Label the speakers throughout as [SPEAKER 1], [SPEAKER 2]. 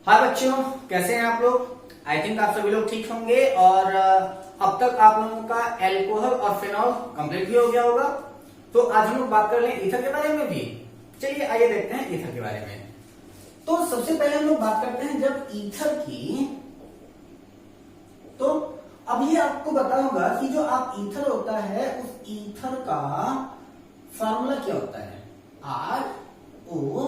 [SPEAKER 1] हाय बच्चों, कैसे हैं आप लोग। आई थिंक आप सभी लोग ठीक होंगे और अब तक आप लोगों का एल्कोहल और फिनॉल कंप्लीट भी हो गया होगा। तो आज हम लोग बात कर लें ईथर के बारे में भी। चलिए आइए देखते हैं ईथर के बारे में। तो सबसे पहले हम लोग बात करते हैं जब ईथर की, तो अब ये आपको पता होगा कि जो आप ईथर होता है उस ईथर का फॉर्मूला क्या होता है, ROR।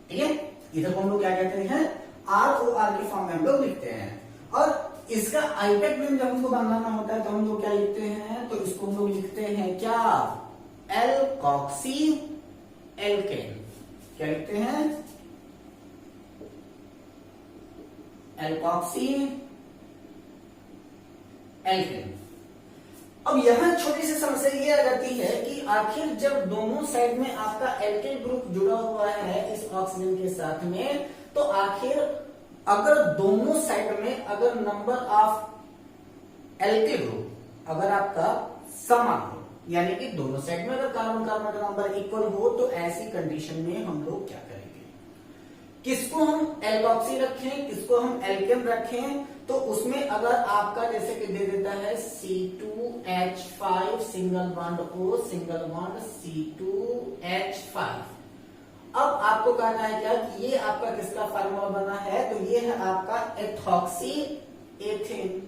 [SPEAKER 1] ठीक है, ईथर को हम लोग क्या कहते हैं, ROR के फॉर्म में हम लोग लिखते हैं। और इसका आईपैक नेम जब हमको बनाना होता है तो हम लोग क्या लिखते हैं, तो इसको हम लोग लिखते हैं क्या, एल्कोक्सी एल्केन। क्या लिखते हैं, एल्कोक्सी एल्केन। अब यहां छोटी सी समस्या ये आ जाती है कि आखिर जब दोनों साइड में आपका एल्केन ग्रुप जुड़ा हुआ है इस ऑक्सीजन के साथ में, तो आखिर अगर दोनों साइड में अगर नंबर ऑफ एल्केन ग्रुप अगर आपका समान हो, यानी कि दोनों साइड में अगर कार्बन कार्बन का नंबर इक्वल हो, तो ऐसी कंडीशन में हम लोग क्या करेंगे, किसको हम एल्कोक्सी रखें, किसको हम एल्केन रखें। तो उसमें अगर आपका जैसे कि दे देता है C2H5 single bond O single bond C2H5। अब आपको कहना है क्या कि ये आपका किसका फार्मूला बना है, तो ये है आपका एथॉक्सी एथेन।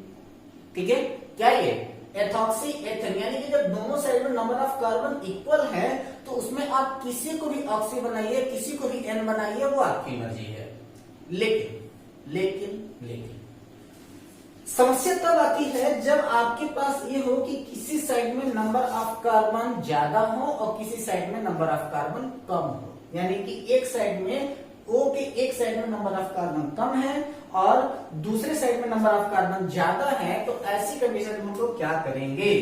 [SPEAKER 1] ठीक है, क्या ये एथॉक्सी एथेन, यानी कि जब दोनों साइड में नंबर ऑफ कार्बन इक्वल है तो उसमें आप किसी को भी ऑक्सी बनाइए, किसी को भी एन बनाइए, वो आपकी मर्जी है। लेकिन लेकिन लेकिन समस्या तब आती है जब आपके पास ये हो कि किसी साइड में नंबर ऑफ कार्बन ज्यादा हो और किसी साइड में नंबर ऑफ कार्बन कम हो, यानी कि एक साइड में O के एक साइड में नंबर ऑफ कार्बन कम है और दूसरे साइड में नंबर ऑफ कार्बन ज्यादा है। तो ऐसी कंडीशन में हम लोग क्या करेंगे,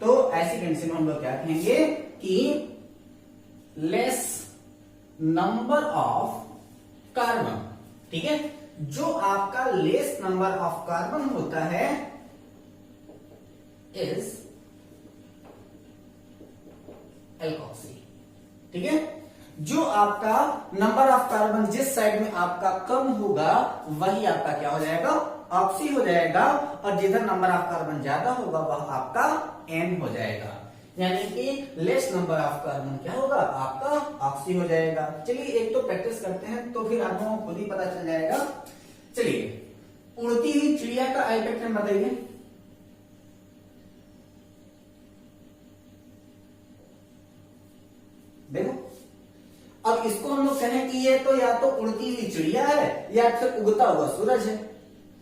[SPEAKER 1] तो ऐसी कंडीशन में हम लोग क्या कहेंगे कि लेस नंबर ऑफ कार्बन। ठीक है, जो आपका लेस नंबर ऑफ कार्बन होता है इज एल्कोक्सी। ठीक है, जो आपका नंबर ऑफ कार्बन जिस साइड में आपका कम होगा वही आपका क्या हो जाएगा, ऑक्सी हो जाएगा, और जिधर नंबर ऑफ कार्बन ज्यादा होगा वह आपका एन हो जाएगा, यानी कि लेस नंबर ऑफ कार्बन क्या होगा, आपका ऑक्सी हो जाएगा। चलिए एक तो प्रैक्टिस करते हैं तो फिर आपको खुद ही पता चल जाएगा। चलिए, उड़ती हुई चिड़िया का आईपैक नेम बताइए। देखो, अब इसको हम लोग कहें कि ये तो या तो उड़ती हुई चिड़िया है या फिर उगता हुआ सूरज है।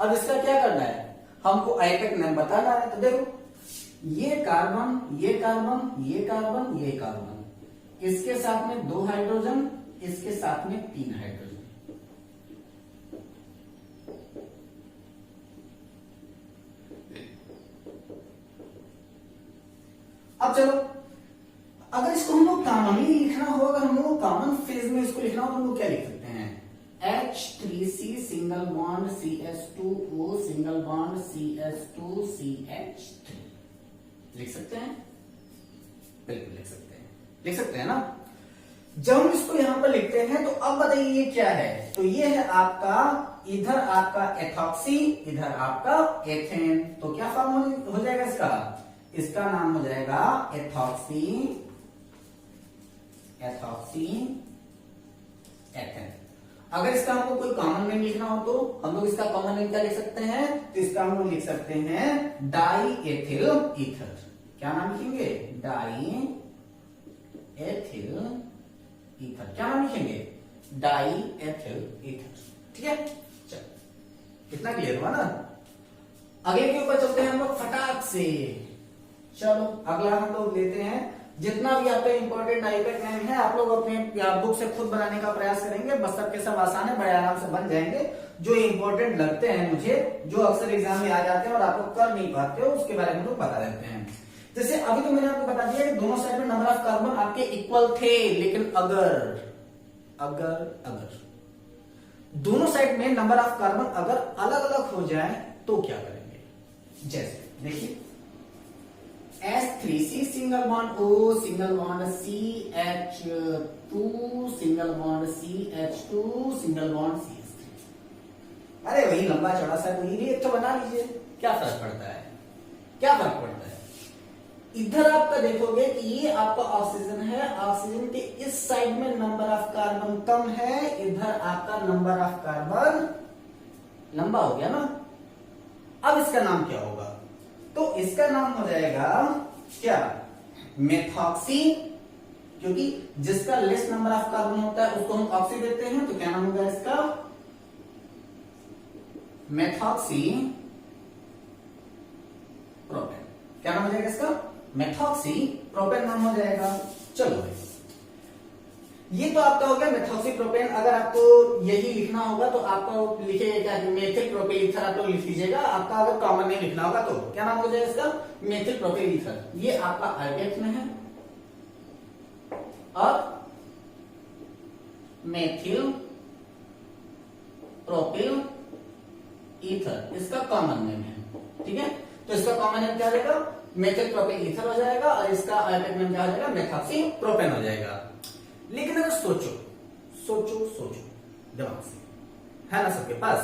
[SPEAKER 1] अब इसका क्या करना है, हमको आईपैक नेम बताना है। तो देखो, ये कार्बन, ये कार्बन, ये कार्बन, ये कार्बन, इसके साथ में 2 हाइड्रोजन, इसके साथ में 3 हाइड्रोजन। अब चलो, अगर इसको हम लोग कॉमनली लिखना हो, अगर हम लोग कॉमन फेज में इसको लिखना हो तो हम लोग क्या लिख सकते हैं, H3C single bond CH2O single bond CH2CH3 लिख सकते हैं, बिल्कुल लिख सकते हैं, लिख सकते हैं ना। जब हम इसको यहां पर लिखते हैं तो अब बताइए ये क्या है, तो ये है आपका, इधर आपका एथॉक्सी, इधर आपका एथेन। तो क्या फॉर्मूला हो जाएगा इसका, इसका नाम हो जाएगा एथॉक्सी एथॉक्सी एथेन। अगर इसका हमको कोई कॉमन नेम लिखना हो तो हम लोग इसका कॉमन नेम क्या लिख सकते हैं, तो इसका हम लोग लिख सकते हैं डाई एथिल ईथर। क्या नाम लिखेंगे, डाई एथिल ईथर। क्या नाम लिखेंगे, डाई एथिल ईथर। ठीक है, चलो कितना क्लियर हुआ ना। अगले के ऊपर चलते हैं हम लोग फटाक से। चलो अगला हम लोग लेते हैं, जितना भी आपका इंपॉर्टेंट आईपैक नेम है आप लोग अपने बुक से खुद बनाने का प्रयास करेंगे, बस सबके सब आसान है, बड़े आराम से बन जाएंगे। जो इंपॉर्टेंट लगते हैं मुझे, जो अक्सर एग्जाम में आ जाते हैं और आप लोग कर नहीं पाते हो, उसके बारे में लोग बता देते हैं। जैसे अभी तो मैंने आपको बता दिया कि दोनों साइड में नंबर ऑफ कार्बन आपके इक्वल थे, लेकिन अगर अगर अगर दोनों साइड में नंबर ऑफ कार्बन अगर अलग अलग हो जाए तो क्या करेंगे। जैसे देखिए, H3C single bond O single bond CH2 single bond CH2 single bond CH3। अरे वही लंबा चौड़ा सा कोई भी एक तो बना लीजिए, क्या फर्क पड़ता है, क्या फर्क पड़ता है। इधर आपका देखोगे कि ये आपका ऑक्सीजन है, ऑक्सीजन के इस साइड में नंबर ऑफ कार्बन कम है, इधर आपका नंबर ऑफ कार्बन लंबा हो गया ना। अब इसका नाम क्या होगा, तो इसका नाम हो जाएगा क्या, मेथॉक्सी, क्योंकि जिसका लेस नंबर ऑफ कार्बन होता है उसको हम ऑक्सी देते हैं, तो क्या नाम होगा इसका, मेथॉक्सी प्रोपेन। क्या नाम हो जाएगा इसका, मेथॉक्सी प्रोपेन नाम हो जाएगा। चलो भाई, ये तो आपका हो गया मेथॉक्सी प्रोपेन। अगर आपको यही लिखना होगा तो आपको लिखिएगा क्या, मेथिल प्रोपिल ईथर आप तो लिख लीजिएगा। आपका अगर कॉमन नेम लिखना होगा तो क्या नाम हो जाएगा इसका, मेथिल प्रोपिल ईथर। ये आपका आर्गेट में है और मेथिल प्रोपिल ईथर इसका कॉमन नेम है, ठीक है। तो इसका कॉमन नेम क्या हो जाएगा, मेथिल प्रोपिल ईथर हो जाएगा, और इसका आर्गेट नेम क्या हो जाएगा, मेथॉक्सी प्रोपेन हो जाएगा। लेकिन अगर सोचो सोचो सोचो दिमाग से, है ना सबके पास,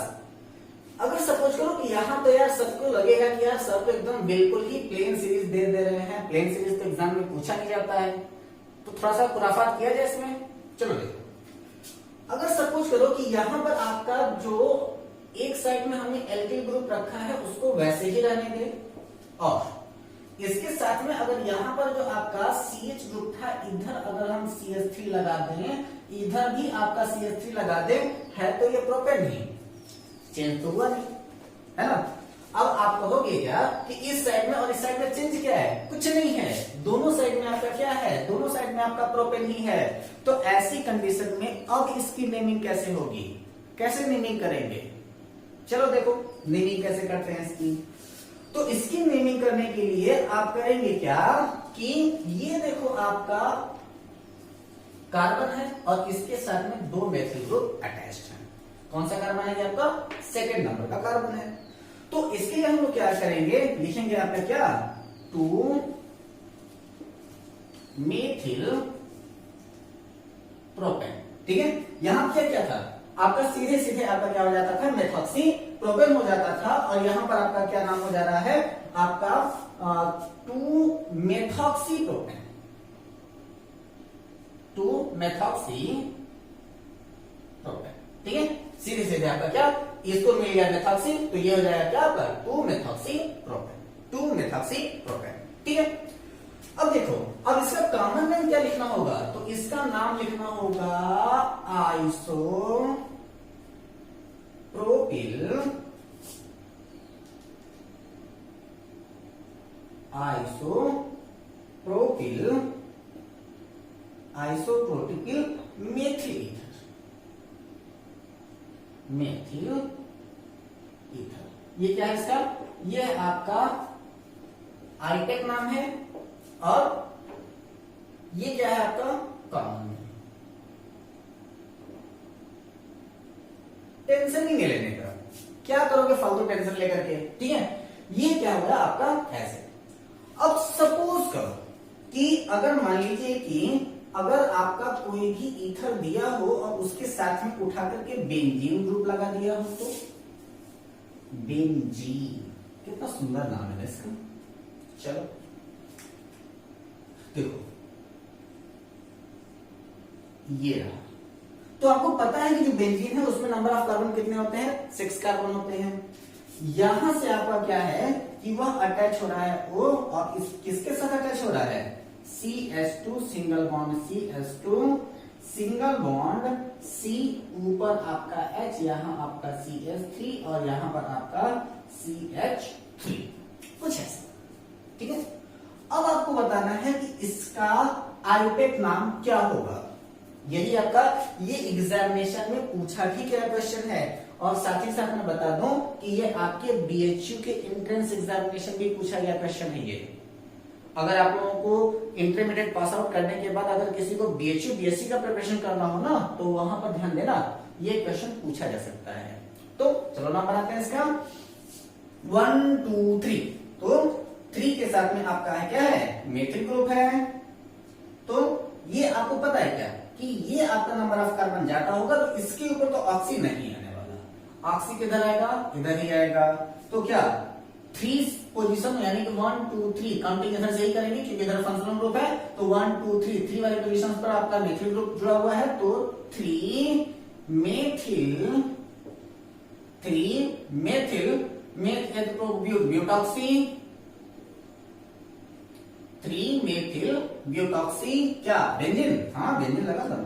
[SPEAKER 1] अगर सपोज करो कि यहाँ तो यार सबको लगेगा कि यार सब तो एकदम बिल्कुल ही प्लेन सीरीज दे रहे हैं, प्लेन सीरीज तो एग्जाम में पूछा नहीं जाता है, तो थोड़ा सा खुराफात किया जाए इसमें। चलो देखो, अगर सपोज करो कि यहाँ पर आपका जो एक साइड में हमने एल्किल ग्रुप रखा है उसको वैसे ही रहने दे, और इसके साथ में अगर यहाँ पर जो आपका CH ग्रुप था इधर अगर हम CH3 लगा दें, इधर भी आपका CH3 लगा दें, है तो ये प्रोपेन ही, चेंज तो हुआ नहीं, है ना। अब आप कहोगे क्या कि इस साइड में और इस साइड में चेंज क्या है, कुछ नहीं है, दोनों साइड में आपका क्या है, दोनों साइड में आपका प्रोपेन ही है। तो ऐसी कंडीशन में अब इसकी नेमिंग कैसे होगी, कैसे नेमिंग करेंगे, चलो देखो नेमिंग कैसे करते हैं इसकी। तो इसकी नेमिंग करने के लिए आप करेंगे क्या कि ये देखो आपका कार्बन है और इसके साथ में दो मेथिल ग्रुप अटैच्ड है। कौन सा कार्बन है, ये आपका सेकंड नंबर का कार्बन है। तो इसके लिए हम लोग क्या करेंगे, लिखेंगे आपका क्या, 2 मेथिल प्रोपेन, ठीक है। यहां क्या क्या था आपका, सीधे सीधे आपका क्या हो जाता था, मेथॉक्सी प्रोपेन हो जाता था, और यहां पर आपका क्या नाम हो जा रहा है, आपका 2 मेथॉक्सी प्रोपेन, 2 मेथॉक्सी प्रोपेन, ठीक है। सीधे सीधे आपका क्या, इसको मिल गया मेथॉक्सी, तो ये हो जाएगा क्या आपका 2 मेथॉक्सी प्रोपेन, 2 मेथॉक्सी प्रोपेन, ठीक है। अब देखो, अब इसका कॉमन नेम क्या लिखना होगा, तो इसका नाम लिखना होगा iso propyl, isopropyl methyl ether, methyl ether. ये क्या है इसका, ये आपका आईटेक नाम है, और ये क्या है आपका कॉमन नेम। टेंशन ही नहीं लेने का, क्या करोगे फालतू टेंशन लेकर के, ठीक है। ये क्या हो रहा है आपका ऐसे। अब सपोज करो कि अगर मान लीजिए कि अगर आपका कोई भी ईथर दिया हो और उसके साथ में उठा करके बेंजीन ग्रुप लगा दिया हो, तो बेंजीन, कितना सुंदर नाम है इसका। चलो देखो, ये रहा, तो आपको पता है कि जो बेंजीन है उसमें नंबर ऑफ कार्बन कितने होते हैं, 6 कार्बन होते हैं। यहां से आपका क्या है कि वह अटैच हो रहा है O, और किसके साथ अटैच हो रहा है, CH2 single bond CH2 single bond C, ऊपर आपका H, यहां आपका CH3 और यहां पर आपका CH3, कुछ ऐसा, ठीक है। अब आपको बताना है कि इसका आईपेक नाम क्या होगा। यही आपका ये एग्जामिनेशन में पूछा भी गया क्वेश्चन है, और साथ ही साथ मैं बता दूं कि ये आपके BHU के एंट्रेंस एग्जामिनेशन भी पूछा गया क्वेश्चन है। ये अगर आप लोगों को इंटरमीडिएट पास आउट करने के बाद अगर किसी को BHU BSc का प्रिपरेशन करना हो ना, तो वहां पर ध्यान देना, ये क्वेश्चन पूछा जा सकता है। तो चलो नाम बनाते हैं इसका 1 2 3। तो 3 के साथ में आपका है क्या है, मेथिल ग्रुप है। तो ये आपको पता है क्या कि ये आपका नंबर ऑफ कार्बन जाता होगा, तो इसके ऊपर तो ऑक्सी नहीं आने वाला। ऑक्सी किधर आएगा, इधर ही आएगा। तो क्या 3 पोजीशन यानी कि 1 2 3 काउंटिंग इधर से ही करेंगे क्योंकि इधर फंक्शनल ग्रुप है। तो 1 2 3 वाले पोजीशन पर आपका मेथिल ग्रुप जुड़ा हुआ है। तो 3 मेथिल ब्यूटॉक्सी, 3 मेथिल ब्यूटॉक्सी क्या बेंजीन, हाँ बेंजीन लगा था।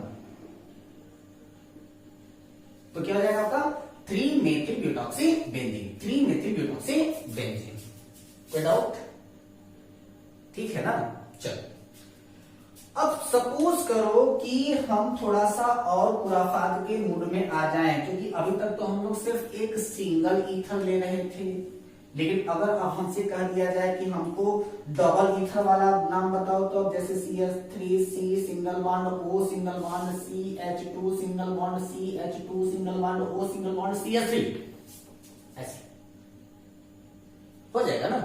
[SPEAKER 1] तो क्या हो जाएगा आपका 3 मेथिल ब्यूटॉक्सी बेंजीन, 3 मेथिल ब्यूटॉक्सी बेंजीन। कोई डाउट? ठीक है ना। चलो अब सपोज करो कि हम थोड़ा सा और खुराफात के मूड में आ जाएं, क्योंकि अभी तक तो हम लोग सिर्फ एक सिंगल ईथर ले रहे थे, लेकिन अगर अब हमसे कह दिया जाए कि हमको डबल ईथर वाला नाम बताओ, तो अब जैसे CH3C single bond O single bond CH2 single bond CH2 single bond O single bond CH3, ऐसे हो जाएगा ना।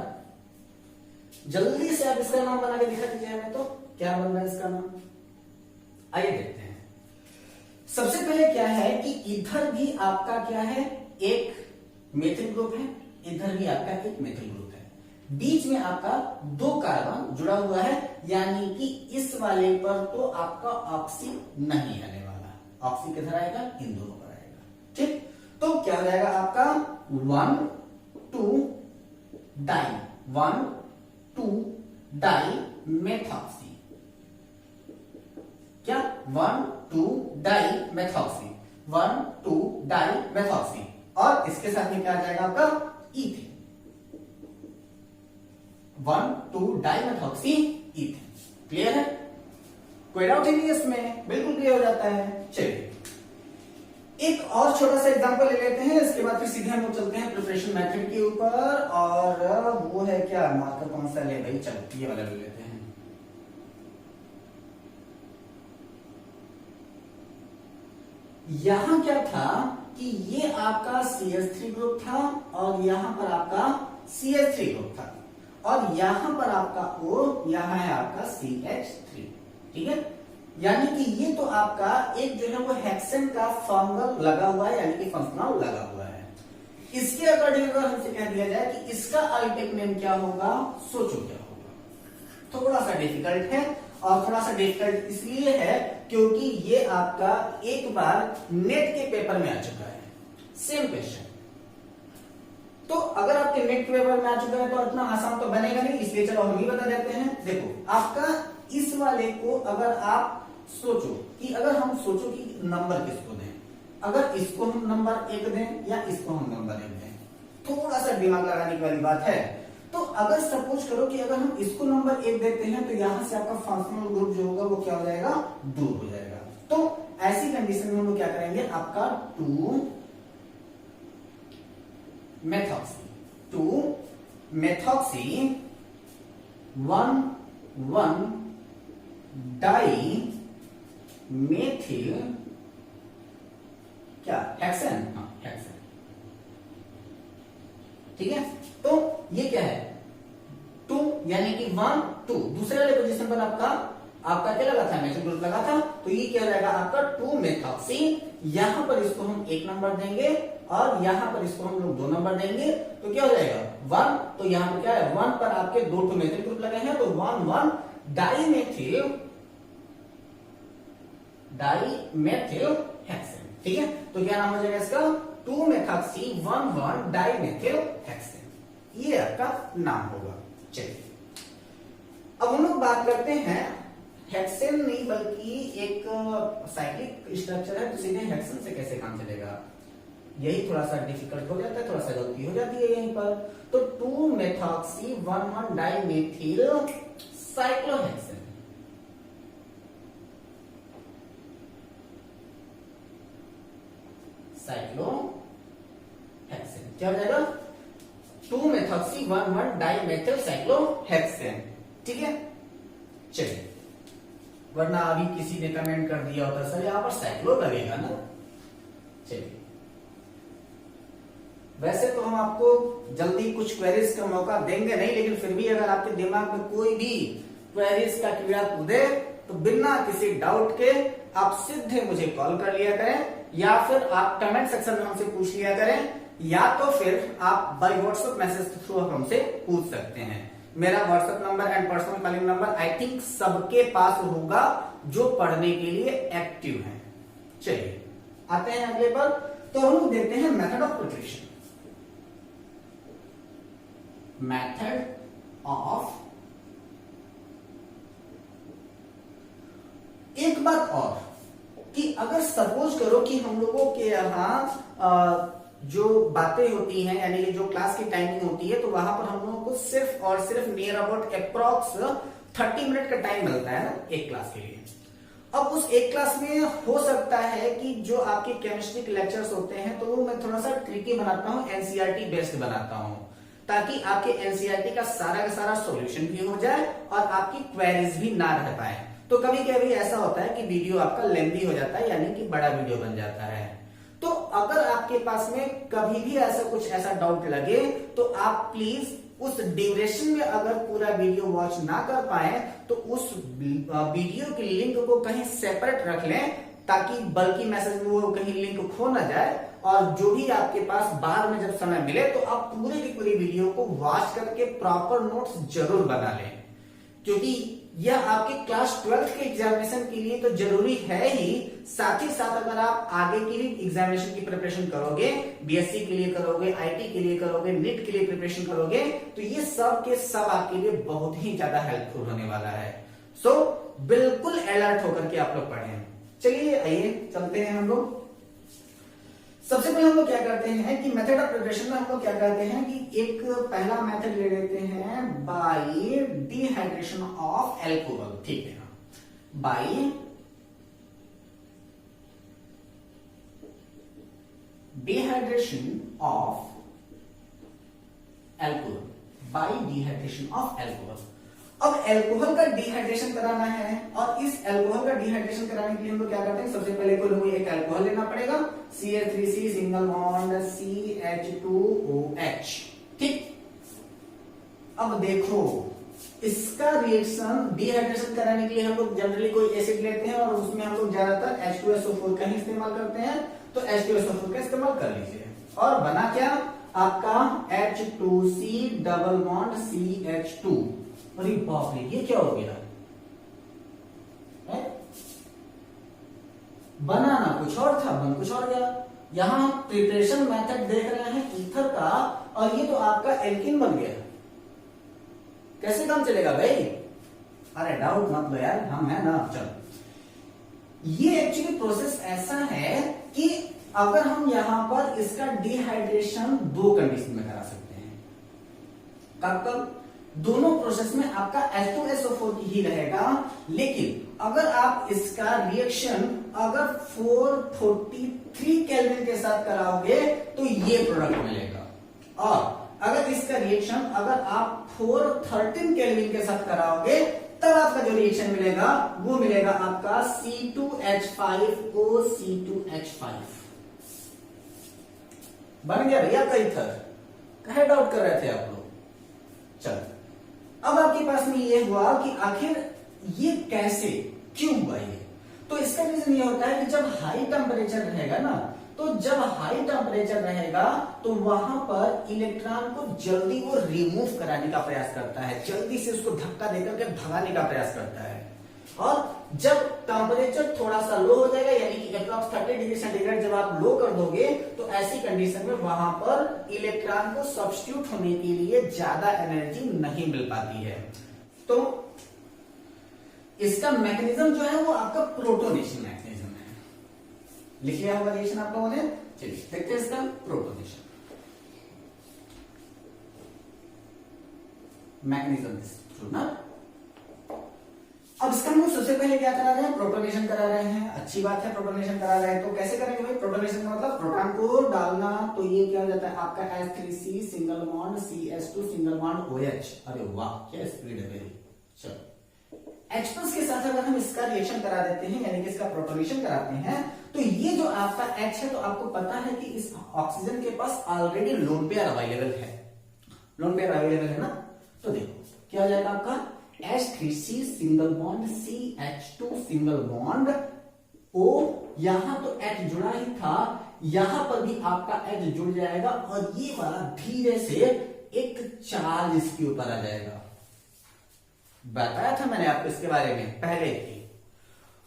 [SPEAKER 1] जल्दी से आप इसका नाम बना के दिखा दीजिए हमें, तो क्या बन रहा है इसका नाम, आइए देखते हैं। सबसे पहले क्या है कि इधर भी आपका क्या है, एक मेथिल ग्रुप है, इधर भी आपका एक मेथिल ग्रुप है, बीच में आपका 2 कार्बन जुड़ा हुआ है, यानी कि इस वाले पर तो आपका ऑक्सी नहीं आने वाला, ऑक्सी किधर आएगा, इन दोनों पर आएगा। ठीक, तो क्या हो जाएगा आपका 1 2 डाई, 1 2 डाई मेथॉक्सी, क्या 1 2 डाई मेथॉक्सी, 1 2 डाई मेथॉक्सी, और इसके साथ में क्या आ जाएगा आपका ethane, 1 2 di methoxy ethane. Clear है? कोई डाउट ही नहीं इसमें, बिल्कुल क्लियर हो जाता है। चलिए एक और छोटा सा एग्जांपल ले लेते हैं, इसके बाद फिर सीधे हम लोग चलते हैं प्रिपरेशन मेथड के ऊपर, और वो है क्या, मार्कर कौन सा ले भाई, चलो ये वाला ले लेते हैं। यहां क्या था कि ये आपका CH3 ग्रुप था, और यहां पर आपका CH3 ग्रुप था, और यहां पर आपका O, यहां है आपका CH3, ठीक है। यानी कि ये तो आपका एक जो है वो हेक्सेन का फंगल लगा हुआ है, यानी कि फंक्शनल लगा हुआ है। इसके अकॉर्डिंग अगर हमसे कह दिया जाए कि इसका अल्टेक नेम क्या होगा, सोचो क्या होगा। थोड़ा सा डिफिकल्ट है, और थोड़ा सा डिफिकल्ट इसलिए है क्योंकि ये आपका एक बार नेट के पेपर में आ चुका है, सेम क्वेश्चन। तो अगर आपके नेट के पेपर में आ चुका है तो इतना आसान तो बनेगा नहीं, इसलिए चलो हम ही बता देते हैं। देखो आपका इस वाले को अगर आप सोचो कि अगर हम सोचो कि नंबर किसको दें, अगर इसको हम नंबर 1 दें या इसको हम नंबर 1 दें, थोड़ा सा दिमाग लगाने की वाली बात है। तो अगर सपोज करो कि अगर हम इसको नंबर 1 देते हैं तो यहां से आपका फंक्शनल ग्रुप जो होगा वो क्या हो जाएगा, दूर हो जाएगा। तो ऐसी कंडीशन में हम लोग क्या करेंगे, आपका 2 मेथॉक्सी 1 1 डाई मेथिल क्या हेक्सेन, हाँ हेक्सेन, ठीक है। तो ये क्या है 2, यानी कि 1 2, दूसरे वाले पोजीशन पर आपका क्या लगा था, मेथिल ग्रुप लगा था, तो ये क्या रहेगा आपका 2 मेथॉक्सी, यहां पर इसको हम 1 नंबर देंगे और यहां पर इसको हम लोग 2 नंबर देंगे, तो क्या हो जाएगा 1, तो यहां पर क्या है 1 पर आपके 2 मेथिल ग्रुप लगे हैं, तो 1 1 डाई मेथिल हेक्सेन, ठीक है। तो क्या नाम हो जाएगा इसका, 2 मेथॉक्सी 1 1 डाई मेथिल हेक्सेन, ये आपका नाम होगा। चलिए अब हम लोग बात करते हैं, हेक्सेन नहीं बल्कि एक साइक्लिक स्ट्रक्चर है, तो सीधे हेक्सेन से कैसे काम चलेगा, यही थोड़ा सा डिफिकल्ट हो जाता है, थोड़ा सा गलती हो जाती है यहीं पर। तो 2 मेथॉक्सी 1 1 डाई मेथिल साइक्लोहेक्सेन, क्या हो जाएगा 2 मेथॉक्सी 1 1 डाई मेथिल साइक्लोहेक्सेन, ठीक है। चलिए, वरना अभी किसी ने कमेंट कर दिया होता सर यहां पर साइक्लो लगेगा ना। चलिए, वैसे तो हम आपको जल्दी कुछ क्वेरीज का मौका देंगे नहीं, लेकिन फिर भी अगर आपके दिमाग में कोई भी क्वेरीज का कीड़ा कूदे तो बिना किसी डाउट के आप सीधे मुझे कॉल कर लिया करें, या फिर आप कमेंट सेक्शन में हमसे पूछ लिया करें, या तो फिर आप बाय व्हाट्सएप मैसेज के थ्रू हमसे पूछ सकते हैं। मेरा WhatsApp number and personal calling number I think सबके पास होगा जो पढ़ने के लिए एक्टिव हैं। चलिए आते हैं अगले पर। तो हम देखते हैं method of preparation. Method of, एक बात और कि अगर सपोज करो कि हम लोगों के यहाँ जो बातें होती हैं यानी कि जो क्लास की टाइमिंग होती है, तो वहां पर हम लोगों को सिर्फ और सिर्फ नियर अबाउट अप्रॉक्स 30 मिनट का टाइम मिलता है ना एक क्लास के लिए। अब उस एक क्लास में हो सकता है कि जो आपके केमिस्ट्री के लेक्चर्स होते हैं तो वो मैं थोड़ा सा ट्रिकी बनाता हूं, एनसीईआरटी बेस्ड बनाता हूं, ताकि आपके एनसीईआरटी का सारा सॉल्यूशन भी हो जाए और आपकी क्वेरीज भी ना रह पाए। तो कभी कभी ऐसा होता है कि वीडियो आपका लेंथी हो जाता है, यानी कि बड़ा वीडियो बन जाता है। तो अगर आपके पास में कभी भी ऐसा डाउट लगे तो आप प्लीज उस ड्यूरेशन में अगर पूरा वीडियो वॉच ना कर पाए तो उस वीडियो की लिंक को कहीं सेपरेट रख लें, ताकि बल्कि मैसेज में वो कहीं लिंक खो ना जाए, और जो भी आपके पास बाद में जब समय मिले तो आप पूरी की पूरी वीडियो को वॉच करके प्रॉपर नोट्स जरूर बना लें, क्योंकि यह आपके क्लास 12th के एग्जामिनेशन के लिए तो जरूरी है ही, साथ ही साथ अगर आप आगे की भी एग्जामिनेशन की प्रिपरेशन करोगे, बीएससी के लिए करोगे, आईटी के लिए करोगे, नीट के लिए प्रिपरेशन करोगे, तो ये सब के सब आपके लिए बहुत ही ज्यादा हेल्पफुल होने वाला है। सो बिल्कुल अलर्ट होकर के आप लोग पढ़ें। चलिए आइए चलते हैं हम लोग। सबसे पहले हम लोग क्या करते हैं कि मेथड ऑफ प्रिपरेशन में हम लोग क्या करते हैं कि एक पहला मेथड ले लेते हैं बाय डिहाइड्रेशन ऑफ एल्कोहल। ठीक है, bye dehydration of alcohol, bye dehydration of alcohol. अब एल्कोहल का डिहाइड्रेशन कराना है, और इस एल्कोहल का डिहाइड्रेशन कराने के लिए हम लोग क्या करते हैं, सबसे पहले को लोग एक एल्कोहल लेना पड़ेगा, CH3C सिंगल बॉन्ड CH2OH। ठीक, अब देखो इसका रिएक्शन डिहाइड्रेशन कराने के लिए हम लोग जनरली कोई एसिड लेते हैं और उसमें हम लोग ज्यादातर H2SO4 का ही इस्तेमाल करते हैं, तो H2SO4 का इस्तेमाल कर लीजिए। और बना क्या आपका H2C डबल बॉन्ड CH2। अरे बाप रे, ये क्या हो गया है? बनाना कुछ और था, बन कुछ और गया। यहां हम प्रिपरेशन मेथड देख रहे हैं ईथर का, और ये तो आपका एल्किन बन गया। कैसे काम चलेगा भाई? अरे डाउट मत लो यार, हम है ना। चलो, ये एक्चुअली प्रोसेस ऐसा है कि अगर हम यहां पर इसका डिहाइड्रेशन दो कंडीशन में करा सकते हैं। कब कब? दोनों प्रोसेस में आपका H2SO4 ही रहेगा, लेकिन अगर आप इसका रिएक्शन अगर 443 केल्विन के साथ कराओगे तो ये प्रोडक्ट मिलेगा, और अगर इसका रिएक्शन अगर आप 413 केल्विन के साथ कराओगे तब आपका जो रिएक्शन मिलेगा वो मिलेगा आपका C2H5O C2H5। बन गया भैया का ईथर। कहे डाउट कर रहे थे आप लोग? चलो, अब आपके पास में ये हुआ कि आखिर ये कैसे, क्यों हुआ ये? तो इसका रीजन ये होता है कि जब हाई टेम्परेचर रहेगा ना, तो जब हाई टेम्परेचर रहेगा तो वहां पर इलेक्ट्रॉन को जल्दी वो रिमूव कराने का प्रयास करता है, जल्दी से उसको धक्का देकर के भगाने का प्रयास करता है। और जब टेम्परेचर थोड़ा सा लो हो जाएगा, यानी कि अप्रॉक्स 30 डिग्री सेंटीग्रेड जब आप लो कर दोगे, तो ऐसी कंडीशन में वहां पर इलेक्ट्रॉन को सब्स्टिट्यूट होने के लिए ज्यादा एनर्जी नहीं मिल पाती है। तो इसका मैकेनिज्म जो है वो आपका प्रोटोनेशन मैकेनिज्म है। लिख लिया होगा रिएक्शन आप लोगों ने? चलिए देखते हैं इसका प्रोटोनेशन मैकेनिज्म थ्रू ना। अब इसका हम सबसे पहले क्या करा रहे हैं, प्रोटोनेशन करा रहे हैं। अच्छी बात है, प्रोटोनेशन करा रहे हैं। तो कैसे करेंगे भाई? प्रोटोनेशन का मतलब प्रोटॉन को डालना, तो ये क्या हो जाता है आपका H3C single bond CH2 single bond OH। अरे वाह, क्या स्पीड है मेरी। चलो, H+ के साथ अगर हम इसका रिएक्शन करा देते हैं, यानी कि इसका प्रोटोनेशन कराते हैं, तो ये जो आपका H है, तो आपको पता है कि इस ऑक्सीजन के पास ऑलरेडी लोन पेयर अवेलेबल है। लोन पेयर अवेलेबल है ना, तो देखो क्या हो जाएगा आपका H3C single bond CH2 single bond O, यहां तो H जुड़ा ही था, यहां पर भी आपका H जुड़ जाएगा और ये वाला धीरे से एक चार्ज इसके ऊपर आ जाएगा। बताया था मैंने आपको इसके बारे में पहले ही।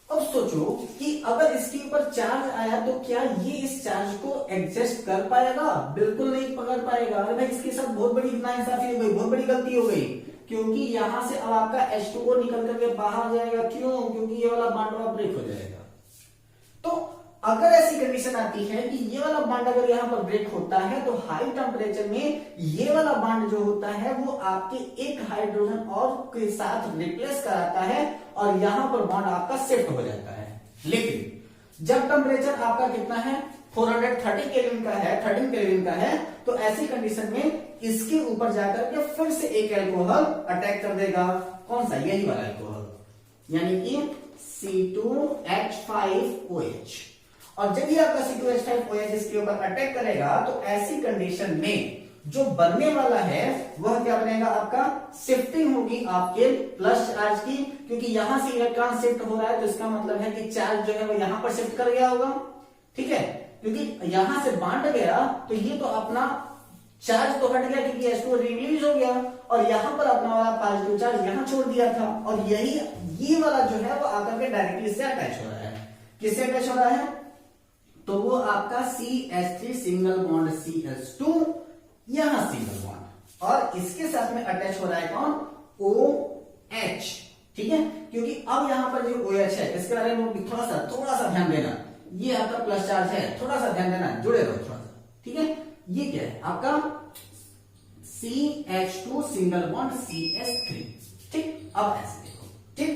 [SPEAKER 1] अब सोचो कि अगर इसके ऊपर चार्ज आया तो क्या ये इस चार्ज को एडजस्ट कर पाएगा? बिल्कुल नहीं पकड़ पाएगा। अरे भाई इसके साथ बहुत बड़ी नाइंसाफी हो गई, बहुत बड़ी गलती हो गई, क्योंकि यहां से अब आपका H2O निकल करके बाहर जाएगा। क्यों? क्योंकि ये वाला बॉन्ड ब्रेक हो जाएगा। तो अगर ऐसी कंडीशन आती है कि ये वाला बॉन्ड अगर यहां पर ब्रेक होता है तो हाई टेम्परेचर में ये वाला बॉन्ड जो होता है वो आपके एक हाइड्रोजन और के साथ रिप्लेस कराता है और यहां पर बॉन्ड आपका शिफ्ट हो जाता है। लेकिन जब टेम्परेचर आपका कितना है, 430 केल्विन का है, 13 केल्विन का है, तो ऐसी कंडीशन में इसके ऊपर जाकर के फिर से एक एल्कोहल अटैक कर देगा। कौन सा? यही वाला एल्कोहल, यानी कि C2H5OH। और जब ये आपका C2H5OH इसके ऊपर अटैक करेगा तो ऐसी कंडीशन में जो बनने वाला है वह क्या बनेगा? आपका शिफ्टिंग होगी आपके प्लस चार्ज की, क्योंकि यहां से इलेक्ट्रॉन शिफ्ट हो रहा है तो इसका मतलब है कि चार्ज जो है वो यहां पर शिफ्ट कर गया होगा। ठीक है, क्योंकि यहां से बांट गया तो ये तो अपना चार्ज तो हट गया क्योंकि H2O रिलीज हो गया और यहां पर अपना वाला पॉजिटिव चार्ज यहां छोड़ दिया था और यही ये वाला जो है वो आकर के डायरेक्टली इससे अटैच हो रहा है। किससे अटैच हो रहा है? तो वो आपका CH3 सिंगल बॉन्ड CH2, यहां सिंगल बॉन्ड, और इसके साथ में अटैच हो रहा है कौन? OH। ठीक है, क्योंकि अब यहां पर जो OH है इसके बारे में थोड़ा सा ध्यान देना। ये आपका प्लस चार्ज है, थोड़ा सा ध्यान देना, जुड़े रहो थोड़ा सा। ठीक है, ये क्या है? आपका CH2 सिंगल बॉन्ड CH3। ठीक, अब ऐसे देखो। ठीक,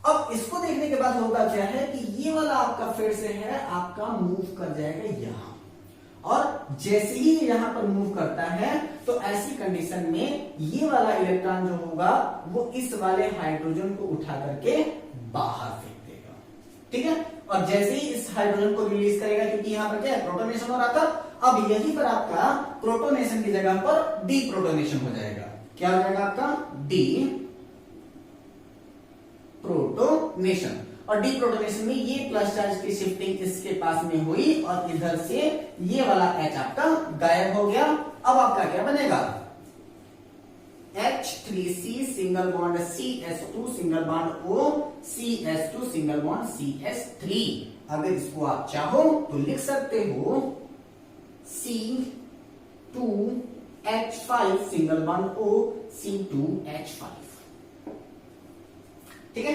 [SPEAKER 1] अब इसको देखने के बाद होगा क्या है कि ये वाला आपका फिर से है आपका मूव कर जाएगा यहां, और जैसे ही यहां पर मूव करता है तो ऐसी कंडीशन में ये वाला इलेक्ट्रॉन जो होगा वो इस वाले हाइड्रोजन को उठा करके बाहर फेंक देगा। ठीक है, और जैसे ही इस हाइड्रोजन को रिलीज करेगा, क्योंकि यहां पर क्या है? प्रोटोनेशन हो रहा था, अब यहीं पर आपका प्रोटोनेशन की जगह पर डी प्रोटोनेशन हो जाएगा। क्या हो जाएगा आपका? D protonation. और डी प्रोटोनेशन में ये प्लस चार्ज की शिफ्टिंग इसके पास में हुई और इधर से ये वाला H आपका गायब हो गया। अब आपका क्या बनेगा? H3C single bond CH2 single bond O, CH2 single bond CH3। अगर इसको आप चाहो तो लिख सकते हो C2H5 single bond O, C2H5। ठीक है,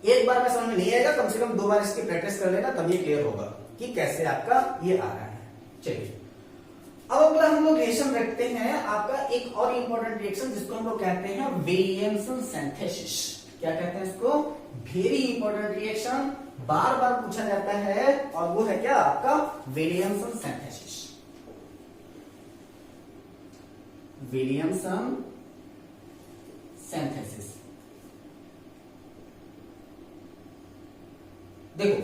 [SPEAKER 1] एक बार में समझ में नहीं आएगा, कम से कम 2 बार इसकी प्रैक्टिस कर लेना, तब ये क्लियर होगा कि कैसे आपका ये आ रहा है। चलिए, अब अगला हम लोग रिएक्शन रखते हैं आपका एक और इंपॉर्टेंट रिएक्शन जिसको हम लोग कहते हैं विलियमसन सिंथेसिस। क्या कहते हैं इसको? वेरी इंपॉर्टेंट रिएक्शन, बार बार पूछा जाता है, और वो है क्या? आपका विलियमसन सिंथेसिस। Williamson synthesis. देखो,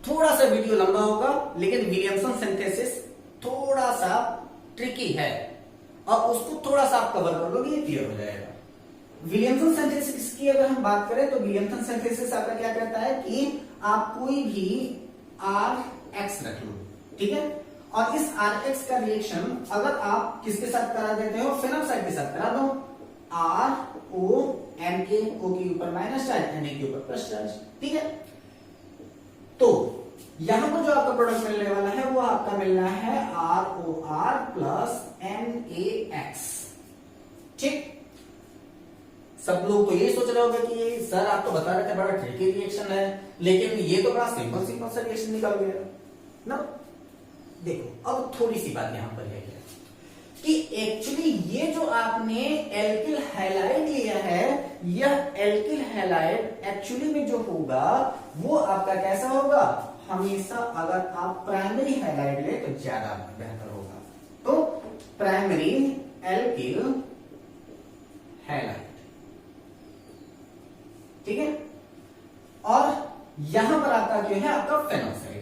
[SPEAKER 1] थोड़ा सा वीडियो लंबा होगा लेकिन विलियमसन सिंथेसिस थोड़ा सा ट्रिकी है और उसको थोड़ा सा आप कवर कर लोगे, ये क्लियर हो जाएगा। विलियमसन सिंथेसिस की अगर हम बात करें तो विलियमसन सिंथेसिस आपका क्या कहता है कि आप कोई भी Rx रख लो, ठीक है, और इस Rx का रिएक्शन अगर आप किसके साथ करा देते हो? फेनोक्साइड के साथ करा दो। RO N के O के ऊपर माइनस चार्ज, Na के ऊपर प्लस चार्ज। ठीक है, तो यहां पर जो आपका प्रोडक्ट मिलने वाला है वो आपका मिलना है ROR प्लस NaX। ठीक, सब लोग तो यही सोच रहे होंगे कि ये सर आप तो बता रहे थे बड़ा ट्रिकी रिएक्शन है, लेकिन ये तो बड़ा सिंपल सा रिएक्शन निकल गया ना। देखो, अब थोड़ी सी बात यहां पर है कि एक्चुअली ये जो आपने एल्किल हैलाइड लिया है, यह एल्किल हैलाइड एक्चुअली में जो होगा वो आपका कैसा होगा? हमेशा अगर आप प्राइमरी हैलाइड ले तो ज्यादा बेहतर होगा। तो प्राइमरी एल्किल हैलाइड, ठीक है, और यहां पर आपका क्या है? आपका फेनोक्साइड है।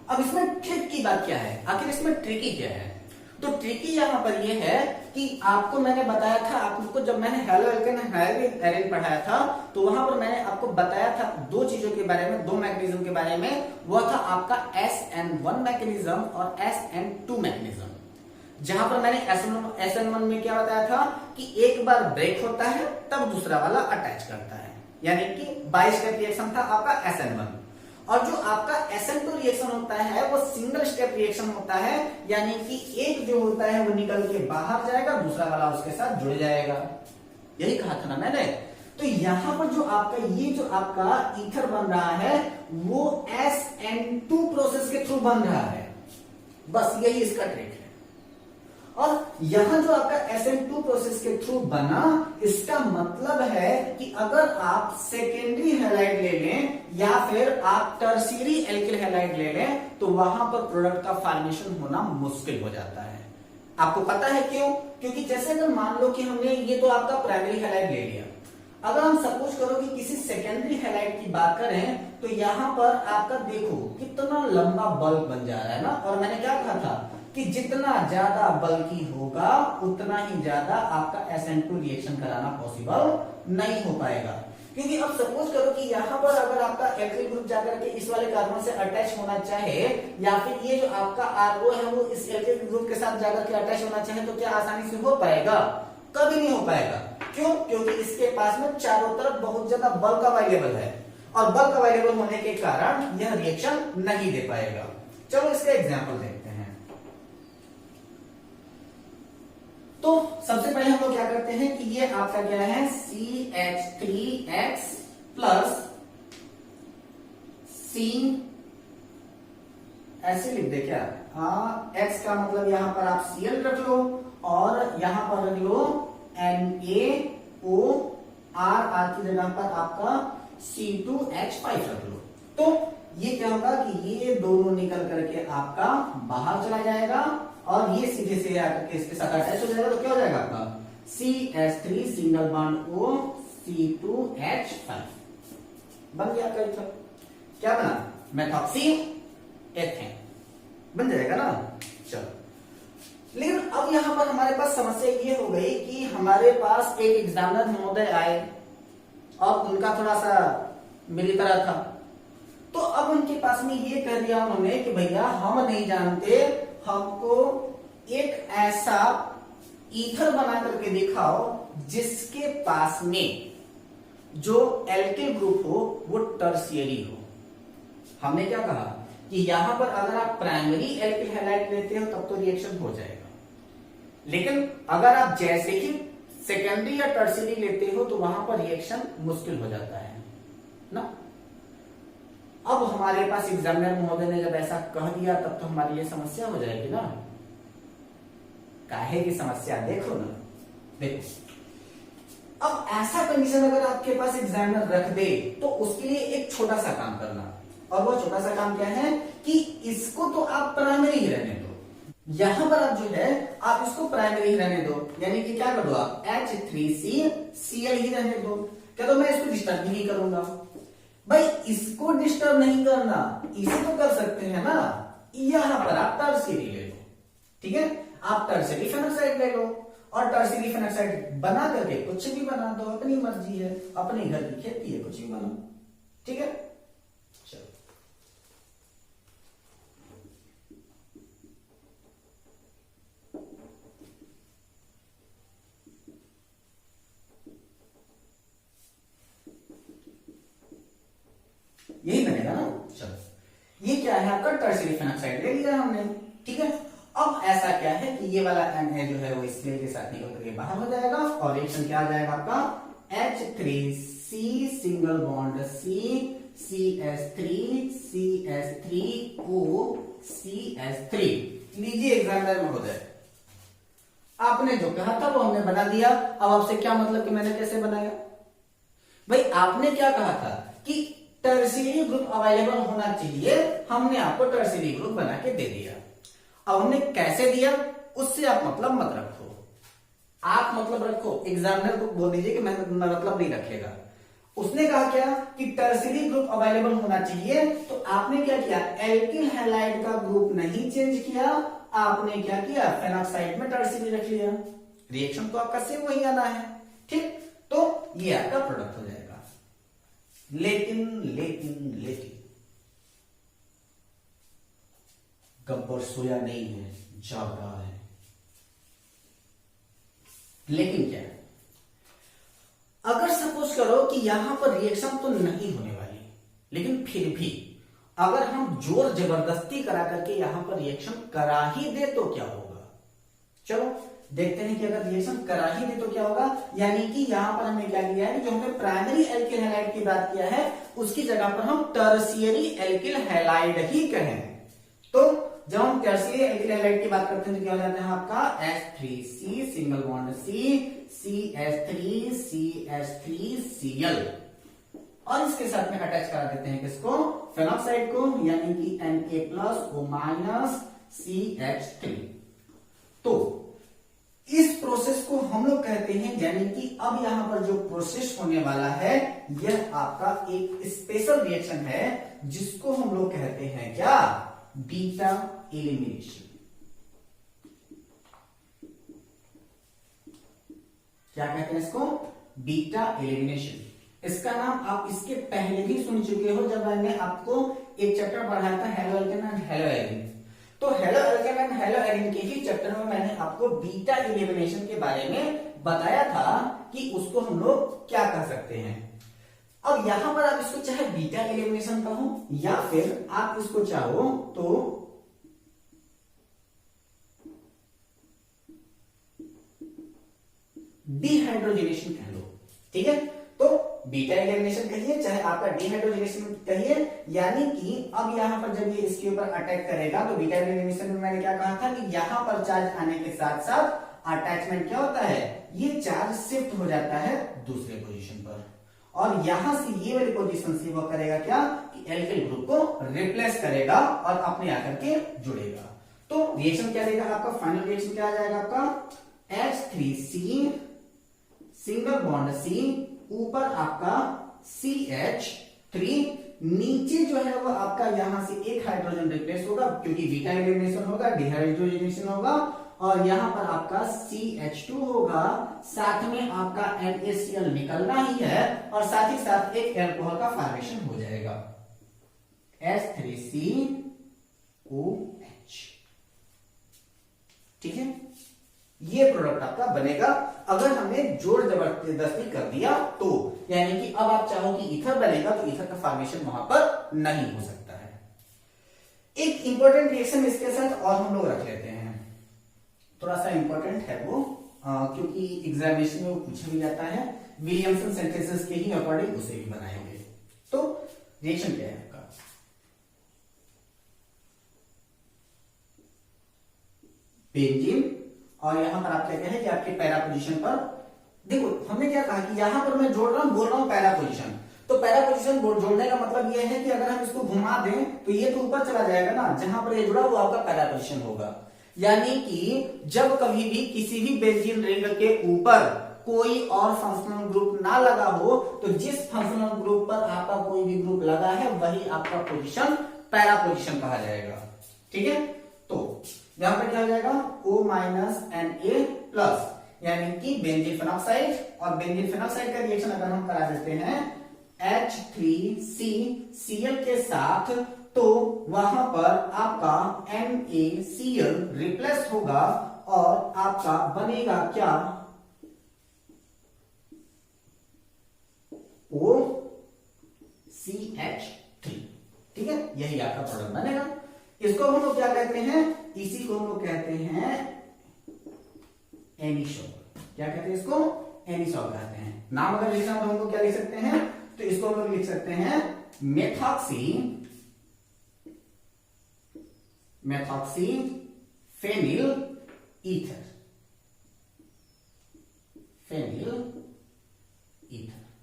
[SPEAKER 1] अब इसमें ट्रिक की बात क्या है? आखिर इसमें ट्रिकी क्या है? तो ट्रिकी यहाँ पर ये है कि आपको मैंने बताया था, आपको जब मैंने हेलो एल्केन हाइब्रिड एरेन पढ़ाया था तो वहां पर मैंने आपको बताया था दो चीजों के बारे में, दो मैकेनिज्म के बारे में। वो था आपका SN1 मैकेनिज्म और SN2 मैकेनिज्म। जहां पर मैंने SN1 में क्या बताया था कि एक बार ब्रेक होता है तब दूसरा वाला अटैच करता है, यानी कि 22 का रिएक्शन था आपका SN1। और जो आपका SN2 रिएक्शन होता है वो सिंगल स्टेप रिएक्शन होता है, यानी कि एक जो होता है वो निकल के बाहर जाएगा, दूसरा वाला उसके साथ जुड़ जाएगा। यही कहा था ना मैंने। तो यहां पर जो आपका ये जो आपका ईथर बन रहा है वो SN2 प्रोसेस के थ्रू बन रहा है, बस यही इसका ट्रिक है। और यहां जो आपका SN2 प्रोसेस के थ्रू बना, इसका मतलब है कि अगर आप सेकेंडरी हैलाइड ले लें या फिर आप टर्शियरी एल्किल हैलाइड ले लें तो वहां पर प्रोडक्ट का फॉर्मेशन होना मुश्किल हो जाता है। आपको पता है क्यों? क्योंकि जैसे अगर मान लो कि हमने ये तो आपका प्राइमरी हैलाइड ले लिया, अगर हम सपोज करो कि किसी सेकेंडरी हैलाइड की बात करें तो यहां पर आपका देखो कितना लंबा बल्क बन जा रहा है ना। और मैंने क्या कहा था कि जितना ज्यादा बल्की होगा उतना ही ज्यादा आपका SN2 रिएक्शन कराना पॉसिबल नहीं हो पाएगा। क्योंकि अब सपोज करो कि यहां पर अगर आपका एल्किल ग्रुप जाकर के इस वाले कार्बन से अटैच होना चाहे या फिर ये जो आपका RO है वो इस एल्किल ग्रुप के साथ जाकर के अटैच होना चाहे तो क्या आसानी से हो पाएगा? कभी नहीं हो पाएगा। क्यों? क्योंकि इसके पास में चारों तरफ बहुत ज्यादा बल्क अवेलेबल है और बल्क अवेलेबल होने के कारण यह रिएक्शन नहीं दे पाएगा। चलो इसका एग्जाम्पल देखते हैं। तो सबसे पहले हम लोग क्या करते हैं कि ये आपका क्या है CH3X प्लस C, ऐसे लिख दे क्या? X का मतलब यहां पर आप Cl रख लो और यहां पर रख लो NaOR, R की जगह पर आपका C2H5 रख लो। तो ये क्या होगा कि ये दोनों निकल करके आपका बाहर चला जाएगा और ये सीधे से आकर के इसके साथ अटैच हो जाएगा। तो क्या हो जाएगा आपका CH3 single bond O C2H5 बन गया। क्या बना? मेथॉक्सी एथेन बन जाएगा ना। चलो, लेकिन अब यहां पर हमारे पास समस्या ये हो गई कि हमारे पास एक एग्जामिनर महोदय आए और उनका थोड़ा सा मेरी तरह था, तो अब उनके पास में ये कह दिया उन्होंने कि भैया हम नहीं जानते, हमको एक ऐसा ईथर बना करके दिखाओ जिसके पास में जो एल्किल ग्रुप हो वो टर्शियरी हो। हमने क्या कहा कि यहां पर अगर आप प्राइमरी एल्किल हैलाइड लेते हो तब तो रिएक्शन हो जाएगा, लेकिन अगर आप जैसे ही सेकेंडरी या टर्शियरी लेते हो तो वहां पर रिएक्शन मुश्किल हो जाता है ना। अब हमारे पास एग्जामिनर महोदय ने जब ऐसा कह दिया तब तो हमारे लिए समस्या हो जाएगी ना। काहे की समस्या? देखो ना, देखो अब ऐसा कंडीशन अगर आपके पास एग्जामिनर रख दे तो उसके लिए एक छोटा सा काम करना, और वो छोटा सा काम क्या है कि इसको तो आप प्राइमरी ही रहने दो। यहां पर आप जो है आप इसको प्राइमरी ही रहने दो, यानी कि क्या कर दो आप H3CCl ही रहने दो। क्या तो मैं इसको डिस्टर्ब नहीं करूंगा भाई, इसको डिस्टर्ब नहीं करना, इसे तो कर सकते हैं ना। यहां पर आप टर्शियरी ले लो, ठीक है, आप टर्शियरी फेनोक्साइड ले लो और टर्शियरी फेनोक्साइड बना करके कुछ भी बना दो, अपनी मर्जी है, अपने घर की खेती है, कुछ भी बनाओ, ठीक है। चलो यही बनेगा ना। चलो ये क्या है आपका टर्शियरी फेनोक्साइड ले लिया हमने, ठीक है। अब ऐसा क्या है कि ये वाला Na जो है वो इस के साथ निकल करके बाहर हो जाएगा और रिएक्शन क्या आ जाएगा आपका H3C single bond C CH3 CH3O CH3। लीजिए एग्जामिनर महोदय, आपने जो कहा था वो हमने बना दिया। अब आपसे क्या मतलब कि मैंने कैसे बनाया? भाई आपने क्या कहा था कि टर्शियरी ग्रुप अवेलेबल होना चाहिए, हमने आपको टर्शियरी ग्रुप बना के दे दिया। अब हमने कैसे दिया उससे आप मतलब मत रखो, आप मतलब रखो, एग्जामिनर को बोल दीजिए कि मैं मतलब नहीं रखेगा। उसने कहा क्या कि टर्शियरी ग्रुप अवेलेबल होना चाहिए, तो आपने क्या किया, एल्किल हैलाइड का ग्रुप नहीं चेंज किया, आपने क्या किया, फेनॉक्साइड में टर्शियरी रख लिया, रिएक्शन तो आपका सेम वही आना है, ठीक। तो ये आपका प्रोडक्ट हो जाएगा। लेकिन लेकिन लेकिन गब्बर सोया नहीं है, जाग रहा है। लेकिन क्या है, अगर सपोज करो कि यहां पर रिएक्शन तो नहीं होने वाली, लेकिन फिर भी अगर हम जोर जबरदस्ती करा करके यहां पर रिएक्शन करा ही दे तो क्या होगा। चलो देखते हैं कि अगर रिएक्शन करा ही दे तो क्या होगा। यानी कि यहां पर हमने क्या किया है, जो हमने प्राइमरी एल्किल हैलाइड की बात किया है उसकी जगह पर हम टर्शियरी एल्किल हैलाइड ही कहें। तो जब हम टर्शियरी एल्किल हैलाइड की बात करते हैं तो क्या हो जाता है आपका H3C सिंगल बॉन्ड CH3CH3Cl, और इसके साथ में अटैच करा देते हैं किसको, फेनॉक्साइड को, यानी कि Na+O-CH3। तो इस प्रोसेस को हम लोग कहते हैं, यानी कि अब यहां पर जो प्रोसेस होने वाला है यह आपका एक स्पेशल रिएक्शन है जिसको हम लोग कहते हैं क्या, बीटा एलिमिनेशन। क्या कहते हैं इसको, बीटा एलिमिनेशन। इसका नाम आप इसके पहले भी सुन चुके हो जब मैंने आपको एक चैप्टर पढ़ाया था haloalkane and haloarene. तो haloalkane and haloarene के ही चैप्टर में मैंने आपको बीटा एलिमिनेशन के बारे में बताया था कि उसको हम लोग क्या कह सकते हैं। अब यहां पर आप इसको चाहे बीटा एलिमिनेशन कहो या फिर आप इसको चाहो तो डिहाइड्रोजनेशन कह लो, ठीक है। तो बीटा एलिमिनेशन कहिए चाहे आपका डिहाइड्रोजनेशन कहिए, यानी कि अब यहां पर जब ये इसके ऊपर अटैक करेगा तो बीटा एलिमिनेशन में मैंने क्या कहा था कि यहां पर चार्ज आने के साथ साथ अटैचमेंट क्या होता है, ये चार्ज शिफ्ट हो जाता है दूसरे पोजीशन पर, और यहां से ये वाली पोजीशन से वो करेगा क्या कि एल्किल ग्रुप को रिप्लेस करेगा और अपने आकर के जुड़ेगा। तो रिएक्शन क्या देगा आपका, फाइनल रिएक्शन क्या आ जाएगा आपका H3C सिंगल बॉन्ड C, ऊपर आपका CH3, नीचे जो है वो आपका यहां से एक हाइड्रोजन रिप्लेस होगा क्योंकि बीटा एलिमिनेशन होगा, डिहाइड्रोजनेशन होगा, और यहां पर आपका CH2 होगा, साथ में आपका NaCl निकलना ही है और साथ ही साथ एक एल्कोहल का फॉर्मेशन हो जाएगा H3COH, ठीक है। ये प्रोडक्ट आपका बनेगा अगर हमने जोर जबरदस्ती कर दिया तो, यानी कि अब आप चाहो कि ईथर बनेगा तो ईथर का फॉर्मेशन वहां पर नहीं हो सकता है। एक इंपॉर्टेंट रिएक्शन इसके साथ और हम लोग रख लेते हैं, थोड़ा सा इंपॉर्टेंट है वो क्योंकि एग्जामिनेशन में वो पूछा भी जाता है, विलियमसन सिंथेसिस के ही अकॉर्डिंग उसे भी बनाएंगे। तो रिएक्शन क्या है आपका, बेंजीन, और यहां पर आप कहते हैं कि आपके पैरा पोजीशन पर देखो हमने क्या कहा कि यहां पर मैं जोड़ रहा हूं, बोल रहा हूं पैरा पोजीशन, तो पैरा पोजीशन जोड़ने का मतलब यह है कि अगर हम इसको घुमा दें तो ये तो ऊपर चला जाएगा ना, जहां पर ये जुड़ा वो आपका पैरा पोजीशन होगा। यानी कि जब कभी भी किसी भी बेंजीन रिंग के ऊपर कोई और फंक्शनल ग्रुप ना लगा हो तो जिस फंक्शनल ग्रुप पर आपका कोई भी ग्रुप लगा है वही आपका पोजीशन पैरा पोजीशन कहा जाएगा, ठीक है। तो यहां पर क्या हो जाएगा O-Na+, यानी कि बेंजीन फेनॉक्साइड, और बेंजीन फेनॉक्साइड का रिएक्शन अगर हम करा देते हैं H3CCl के साथ तो वहां पर आपका NaCl रिप्लेस होगा और आपका बनेगा क्या OCH3, ठीक है। यही आपका प्रोडक्ट बनेगा। इसको हम लोग क्या कहते हैं, इसी को हम लोग कहते हैं एनिसोल। क्या कहते हैं इसको, एनिसोल कहते हैं। नाम अगर लिखना तो हम लोग क्या लिख सकते हैं, तो इसको हम लोग लिख सकते हैं मेथॉक्सी फेनिल ईथर,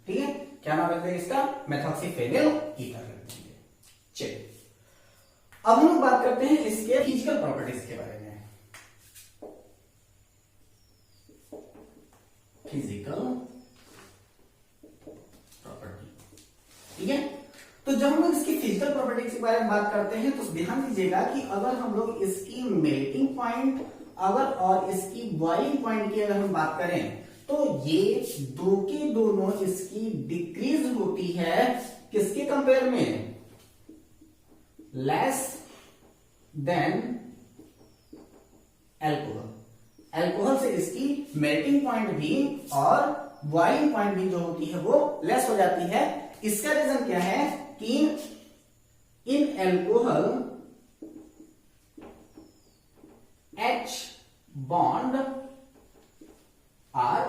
[SPEAKER 1] ठीक है। क्या नाम रखते हैं इसका, मेथॉक्सी फेनिल ईथर रख देंगे। चलिए अब हम लोग बात करते हैं इसके फिजिकल प्रॉपर्टीज के बारे में। फिजिकल प्रॉपर्टी, ठीक है। तो जब हम लोग इसकी फिजिकल प्रॉपर्टीज के बारे में बात करते हैं तो ध्यान दीजिएगा कि अगर हम लोग इसकी मेल्टिंग पॉइंट और इसकी बॉइलिंग पॉइंट की अगर हम बात करें तो ये दो के दोनों इसकी डिक्रीज होती है किसके कंपेयर में, लेस देन अल्कोहल। अल्कोहल से इसकी मेल्टिंग पॉइंट भी और बॉइलिंग पॉइंट भी जो होती है वो लेस हो जाती है। इसका रीजन क्या है कि in alcohol H bond are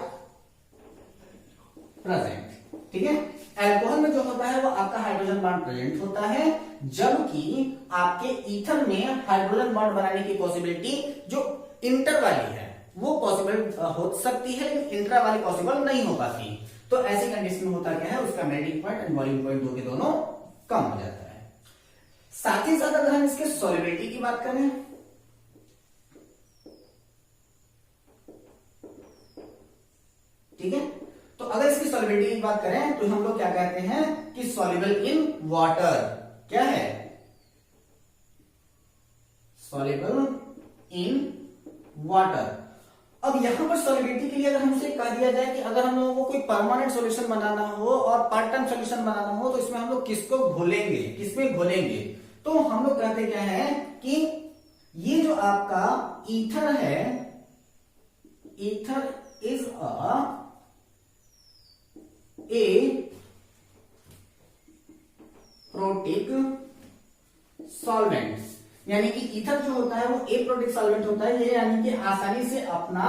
[SPEAKER 1] present, ठीक है। अल्कोहल में जो होता है वो आपका हाइड्रोजन बॉन्ड प्रेजेंट होता है, जबकि आपके ईथर में हाइड्रोजन बॉन्ड बनाने की पॉसिबिलिटी जो इंटर वाली है वो पॉसिबल हो सकती है, लेकिन इंट्रा वाली पॉसिबल नहीं हो पाती। तो ऐसी कंडीशन में होता क्या है, उसका melting point and boiling point दो के दोनों कम हो जाता है। साथ ही साथ अगर हम इसके सॉल्युबिलिटी की बात करें, ठीक है, तो अगर इसकी सॉल्युबिलिटी की बात करें तो हम लोग क्या कहते हैं कि सॉल्युबल इन वाटर, क्या है, सॉल्युबल इन वाटर। अब यहां पर सॉल्युबिलिटी के लिए अगर हमसे कह दिया जाए कि अगर हम लोगों को कोई परमानेंट सॉल्यूशन बनाना हो और पार्ट टाइम सॉल्यूशन बनाना हो तो इसमें हम लोग किसको घोलेंगे, किसमें घोलेंगे, तो हम लोग कहते क्या है कि ये जो आपका ईथर है, ether is a protic solvent, यानी कि ईथर जो होता है वो एप्रोटिक सॉल्वेंट होता है। ये यानी कि आसानी से अपना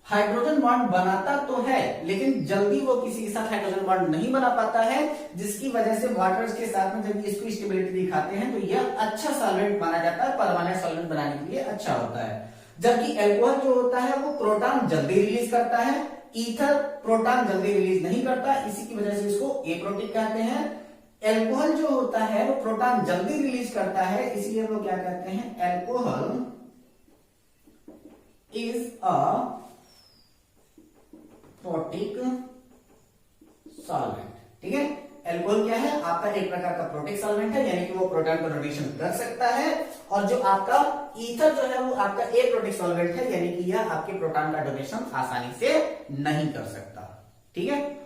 [SPEAKER 1] हाइड्रोजन बॉन्ड बनाता तो है लेकिन जल्दी वो किसी के साथ हाइड्रोजन बॉन्ड नहीं बना पाता है, जिसकी वजह से वाटर के साथ में जब इसको स्टेबिलिटी दिखाते हैं तो यह अच्छा सॉल्वेंट माना जाता है, परमानेंट सॉल्वेंट बनाने के लिए अच्छा होता है। जबकि अल्कोहल जो होता है वो प्रोटॉन जल्दी रिलीज करता है, ईथर प्रोटॉन जल्दी रिलीज नहीं करता, इसी की वजह से इसको एप्रोटिक कहते हैं। अल्कोहल जो होता है वो प्रोटॉन जल्दी रिलीज करता है, इसलिए हम लोग क्या कहते हैं, alcohol is a protic solvent, ठीक है। अल्कोहल क्या है, आपका एक प्रकार का प्रोटिक सॉल्वेंट है, यानी कि वो प्रोटॉन को डोनेशन कर सकता है, और जो आपका ईथर जो है वो आपका एप्रोटिक सॉल्वेंट है, यानी कि यह आपके प्रोटॉन का डोनेशन आसानी से नहीं कर सकता, ठीक है।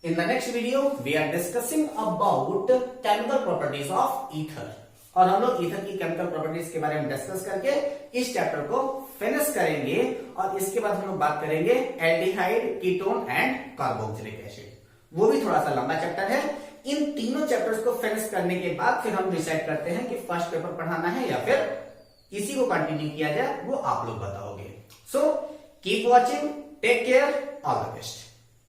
[SPEAKER 1] In the next video, we are discussing about chemical properties of ether, और हम लोग ईथर की केमिकल प्रॉपर्टीज के बारे में डिस्कस करके इस चैप्टर को फिनिश करेंगे, और इसके बाद हम लोग बात करेंगे aldehyde, ketone and carboxylic acid. वो भी थोड़ा सा लंबा चैप्टर है। इन तीनों चैप्टर्स को फिनिश करने के बाद फिर हम डिसाइड करते हैं कि फर्स्ट पेपर पढ़ाना है या फिर इसी को कंटिन्यू किया जाए, वो आप लोग बताओगे। So keep watching, take care, all the best.